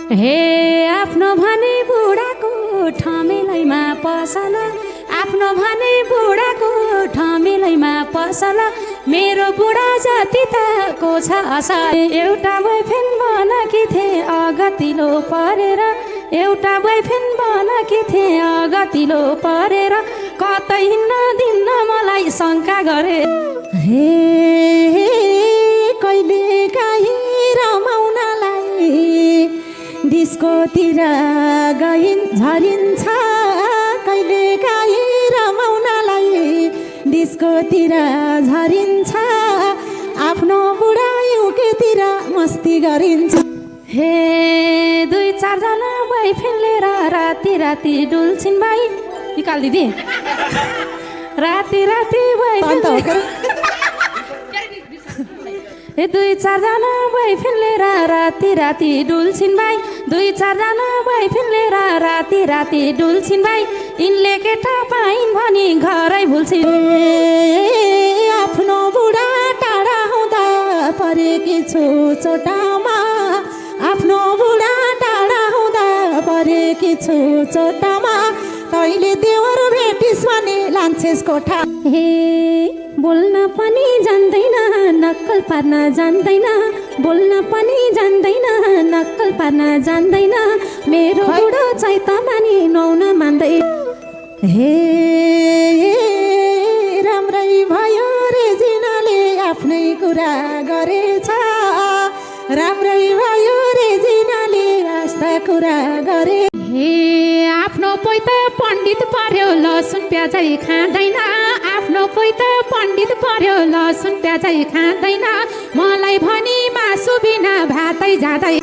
हे आफ्नो भने बुढाको ठमेलैमा पसल, आफ्नो भने बुढाको ठमेलैमा पसल, मेरो बुढा जति त को छ असर। एउटा बोयफ्रेन्ड बनाकी थिए अगतिलो परेर, एउटा बोयफ्रेन्ड बनाकी थिए अगतिलो परेर, कतै हिँड्न दिन्न मलाई शङ्का गरे। हे कहिले काहीँ रमाउनलाई डिस्कोतिर झरिन्छ, कहिले काहीँ रमाउनलाई डिस्कोतिर झरिन्छ, आफ्नो बुढा युकेतिर मस्ती गरिन्छ। हे 2-4 बोयफ्रेन्ड लिएर राति राति डुल्छिन् भाइ, निकाल दिदी, राति राति बोयफ्रेन्ड 2-4 बोयफ्रेन्ड लिएर राति राति डुल्छिन् भाइ, 2-4 बोयफ्रेन्ड लिएर राति राति डुल्छिन् भाइ, यिनले केटा पाइन् भनी घरै भुल्छिन्। आफ्नो बुढा टाढा हुँदा परेकी छु चोटामा, आफ्नो बुढा टाढा हुँदा परेकी छु चोटामा, तैँले देवर भेटिस् भने लान्छेस् कोठा। हे बोल्न पनि जान्दैन नक्कल पार्न जान्दैन, बोल्न पनि जान्दैन नक्कल पार्न जान्दैन, मेरो बुढो चैत मानि नुहाउन मान्दै। हे राम्रै भयो रेजिनाले आफ्नै कुरा गरेछ, राम्रै भयो रेजिनाले आस्था कुरा गरे। हे आफ्नो पैत पण्डित पर्यो लसुन प्याजै खाँदैन, आफ्नो पैत पण्डित पर्यो लसुन प्याजै खाँदैन, मलाई भनी मासु बिना भातै जाँदै।